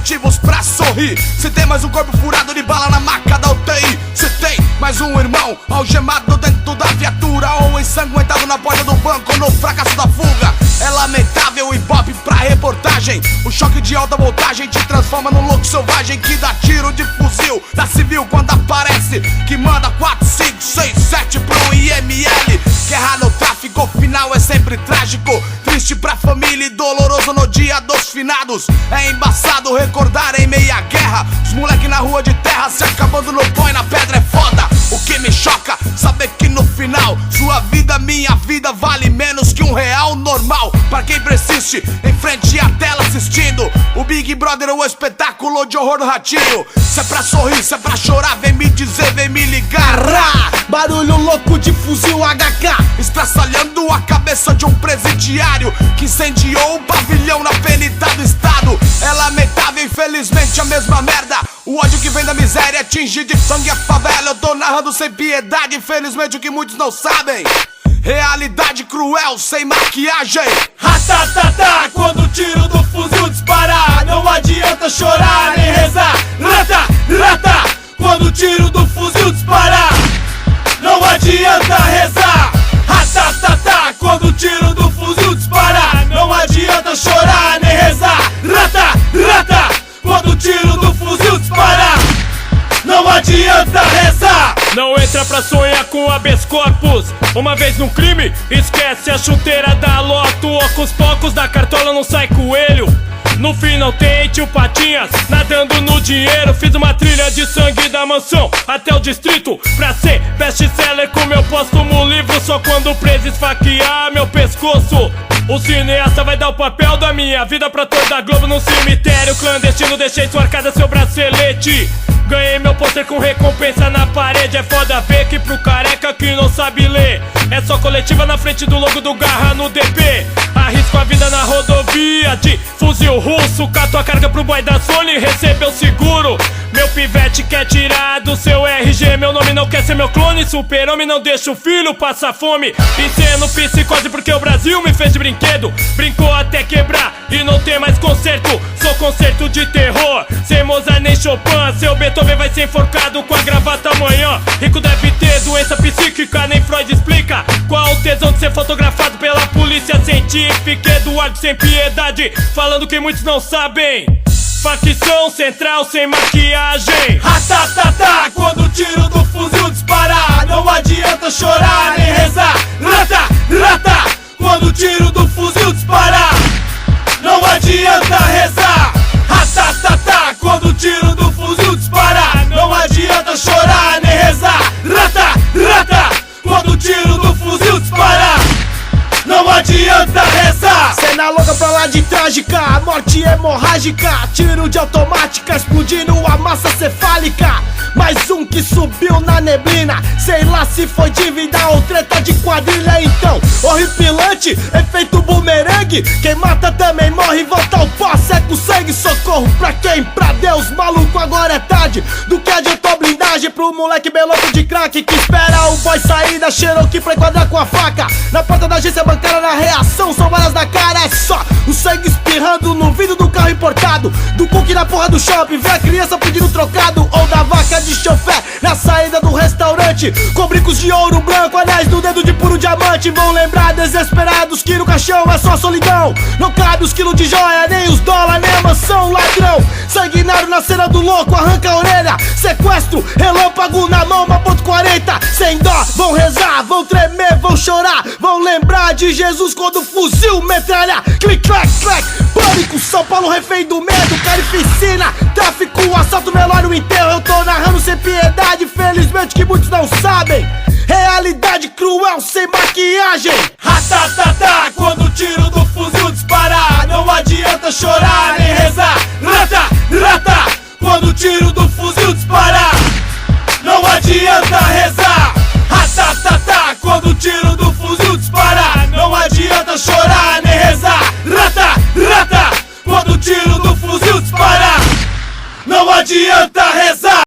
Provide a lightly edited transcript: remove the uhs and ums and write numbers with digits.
motivos pra sorrir. Se tem mais um corpo furado de bala na maca da UTI, se tem mais um irmão algemado dentro da viatura, ou ensanguentado na porta do banco no fracasso da fuga. É lamentável o ibope pra reportagem. O choque de alta voltagem te transforma num louco selvagem que dá tiro de fuzil da civil quando aparece, que manda 4, 5, 6, 7 pro IML. Guerra no tráfico, o final é sempre trágico, triste pra família e doloroso no dia dos finados. É embaçado recordar em meia guerra os moleque na rua de terra se acabando no pó e na pedra é foda. O que me choca, saber que no final sua vida, minha vida vale menos que R$1 normal. Pra quem persiste em frente à tela assistindo o Big Brother, o espetáculo de horror do ratinho. Se é pra sorrir, se é pra chorar, vem me dizer, vem me ligar. Barulho louco de fuzil HK estraçalhando a cabeça de um presidiário que incendiou o pavilhão na avenida do estado. É lamentável, infelizmente a mesma merda. O ódio que vem da miséria atinge de sangue a favela. Eu tô narrando sem piedade, infelizmente o que muitos não sabem. Realidade cruel, sem maquiagem. Ratatatá, quando o tiro do fuzil disparar, não adianta chorar nem rezar. Rata, rata, quando o tiro do fuzil disparar, não adianta rezar. Ratatatá, quando o tiro do fuzil disparar, não adianta chorar nem rezar. Rata, rata, quando o tiro do fuzil disparar, não adianta rezar. Não entra pra sonhar com habeas corpus. Uma vez no crime, esquece a chuteira da loto. Ocos pocos, da cartola não sai coelho. No fim não tem tio Patinhas nadando no dinheiro. Fiz uma trilha de sangue da mansão até o distrito pra ser best-seller com meu póstumo livro. Só quando o preso esfaquear meu pescoço, o cineasta vai dar o papel da minha vida pra ator da Globo num cemitério clandestino. Deixei sua arcada, seu bracelete. Ganhei meu pôster com recompensa na parede. É foda ver que pro careca que não sabe ler é só coletiva na frente do logo do Garra no DP. Arrisco a vida na rodovia de fuzil russo. Cato a carga pro boy da Sony e recebeu seguro. Meu pivete quer tirar do seu RG. Meu nome não quer ser meu clone. Super-homem não deixa o filho passar fome. Enceno psicose porque o Brasil me fez de brinquedo. Brincou até quebrar e não tem mais conserto. Sou concerto de terror, sem Mozart nem Chopin. Seu Beethoven vai ser enforcado com a gravata amanhã. Rico deve ter doença psíquica, nem Freud explica qual o tesão de ser fotografado pela polícia científica. Eduardo sem piedade, falando que muitos não sabem. Facção central sem maquiagem. Ratatatá, quando o tiro do fuzil disparar, não adianta chorar nem rezar. Rata, rata, quando o tiro do fuzil disparar, não adianta rezar. Ratatatá, quando o tiro do fuzil disparar, não adianta chorar nem rezar. Rata, rata, quando o tiro do fuzil disparar, não adianta rezar. Cena louca pra lá de trágica, morte hemorrágica, tiro de automática explodindo a massa cefálica. Mais um que subiu na neblina, sei lá se foi dívida ou treta de quadrilha. Então, horripilante, efeito bumerangue. Quem mata também morre, volta ao pó, seca o sangue. Socorro pra quem? Pra Deus, maluco, agora é tarde. Do que adiantou blindagem pro moleque beloto de crack que espera o boy sair da Cherokee pra enquadrar com a faca. Na porta da agência bancária, na reação, são balas na cara. É só o sangue espirrando no vidro do carro importado, do cookie na porra do shopping, vê a criança pedindo trocado, ou da vaca de chofé na saída do restaurante, com brincos de ouro branco, anéis no dedo de puro diamante. Vão lembrar desesperados que no caixão é só solidão. Não cabe os quilos de joia, nem os dólares, nem a mansão. Ladrão, sanguinário na cena do louco, arranca a orelha. Sequestro, relâmpago na mão, uma ponto 40. Sem dó, vão rezar, vão tremer, vão chorar. Vão lembrar de Jesus quando o fuzil metralha. Clic, clac, clac, pânico, São Paulo refém do medo. Carnificina, tráfico, assalto, velório, enterro. Eu tô narrando sem piedade, felizmente que muitos não sabem. Realidade cruel sem maquiagem. Ratatatá, quando o tiro